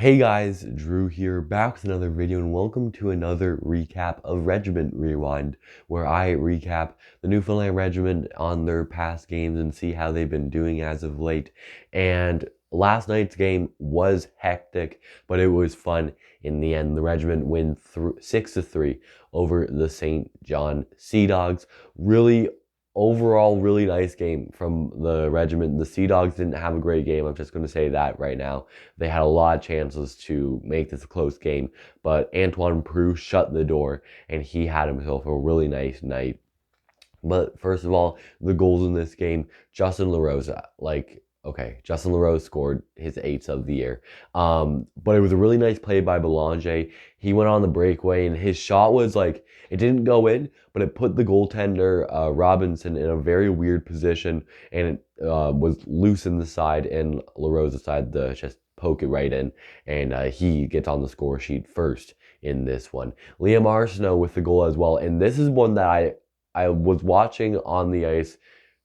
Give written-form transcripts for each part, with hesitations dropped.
Hey guys, Drew here, back with another video, and welcome to another recap of Regiment Rewind, where I recap the Newfoundland Regiment on their past games and see how they've been doing as of late. And last night's game was hectic, but it was fun in the end. The Regiment win 6-3 over the St. John Sea Dogs. Overall, really nice game from the Regiment. The Sea Dogs didn't have a great game. I'm just going to say that right now. They had a lot of chances to make this a close game, but Antoine Prue shut the door, and he had himself a really nice night. But first of all, the goals in this game, Justin LaRosa, Justin LaRose scored his 8th of the year. But it was a really nice play by Belanger. He went on the breakaway, and his shot was it didn't go in, but it put the goaltender, Robinson, in a very weird position, and it was loose in the side, and LaRose decided to just poke it right in, and he gets on the score sheet first in this one. Liam Arsenault with the goal as well, and this is one that I was watching on the ice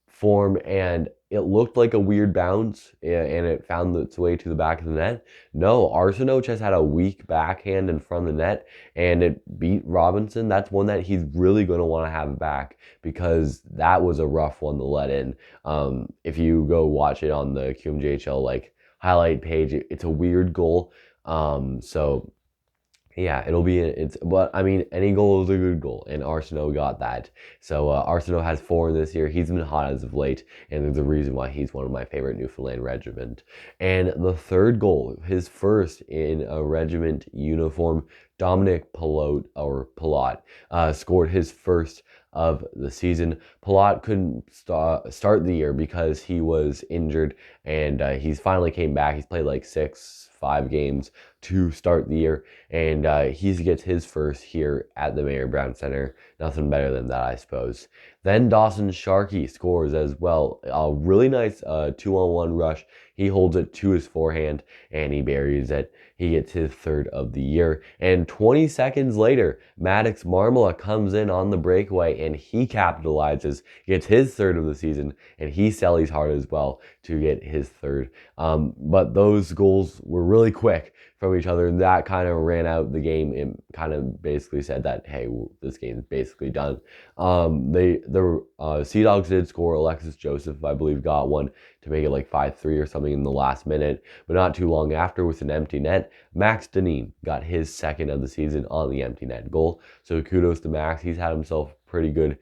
form, and it looked like a weird bounce, and it found its way to the back of the net. No, Arsenault just had a weak backhand in front of the net, and it beat Robinson. That's one that he's really going to want to have back, because that was a rough one to let in. If you go watch it on the QMJHL highlight page, it's a weird goal. So yeah, but I mean, any goal is a good goal, and Arsenault got that. So Arsenault has 4 this year. He's been hot as of late, and there's a reason why he's one of my favorite Newfoundland Regiment. And the third goal, his first in a Regiment uniform, Dominic Pilote scored his first of the season. Pilote couldn't start the year because he was injured, and he's finally came back. He's played 5 games to start the year, and he gets his first here at the Mayor Brown Center. Nothing better than that, I suppose. Then Dawson Sharkey scores as well. A really nice 2-on-1 rush. He holds it to his forehand, and he buries it. He gets his 3rd of the year. And 20 seconds later, Maddox Marmala comes in on the breakaway, and he capitalizes, gets his 3rd of the season, and he sallies hard as well to get his 3rd. But those goals were really quick from each other, and that kind of ran out the game and kind of basically said that, hey, this game is basically done. The Sea Dogs did score. Alexis Joseph, I believe, got one to make it 5-3 or something in the last minute, but not too long after, with an empty net, Max Deneen got his 2nd of the season on the empty net goal. So kudos to Max. He's had himself pretty good.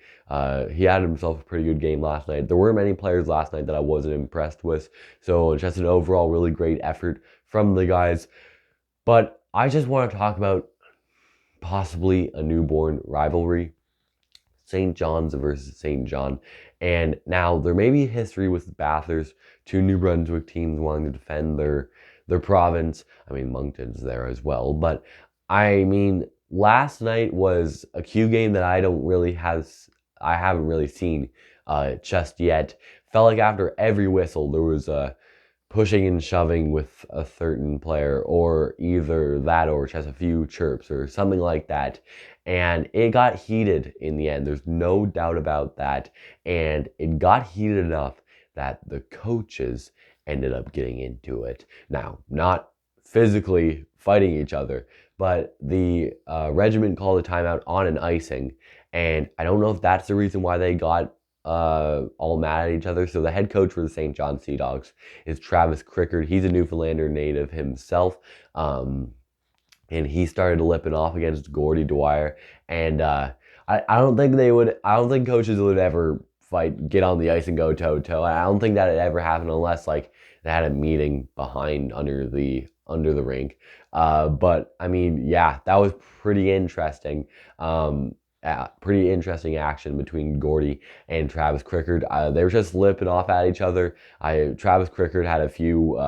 He had himself a pretty good game last night. There weren't many players last night that I wasn't impressed with, so just an overall really great effort from the guys. But I just want to talk about possibly a newborn rivalry, St. John's versus St. John. And now there may be history with Bathurst, 2 New Brunswick teams wanting to defend their province. I mean, Moncton's there as well. But I mean, last night was a Q game that I haven't really seen just yet. Felt like after every whistle there was a pushing and shoving with a certain player, or either that or just a few chirps or something like that. And it got heated in the end. There's no doubt about that. And it got heated enough that the coaches ended up getting into it. Now, not physically fighting each other, but the regiment called a timeout on an icing. And I don't know if that's the reason why they got all mad at each other. So the head coach for the St. John Sea Dogs is Travis Crickard. He's a Newfoundlander native himself. And he started lipping off against Gordy Dwyer. And I don't think coaches would ever get on the ice and go toe-to-toe. I don't think that it ever happened unless they had a meeting under the rink. But I mean, yeah, that was pretty interesting. Pretty interesting action between Gordy and Travis Crickard. They were just lipping off at each other. Travis Crickard had a few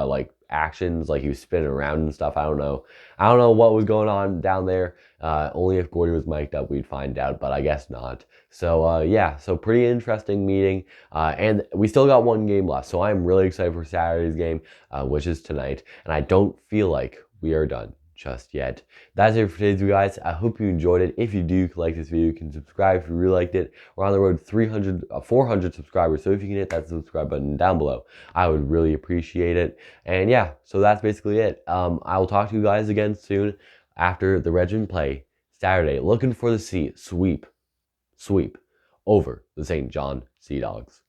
actions, he was spinning around and stuff. I don't know what was going on down there. Only if Gordy was mic'd up we'd find out, but I guess not. So yeah, so pretty interesting meeting. And we still got 1 game left, so I'm really excited for Saturday's game, which is tonight. And I don't feel like we are done just yet. That's it for today's video, guys. I hope you enjoyed it. If you do like this video, you can subscribe if you really liked it. We're on the road to 400 subscribers, so if you can hit that subscribe button down below, I would really appreciate it. And yeah, so that's basically it. I will talk to you guys again soon after the Regiment play Saturday. Looking for the sweep over the St. John Sea Dogs.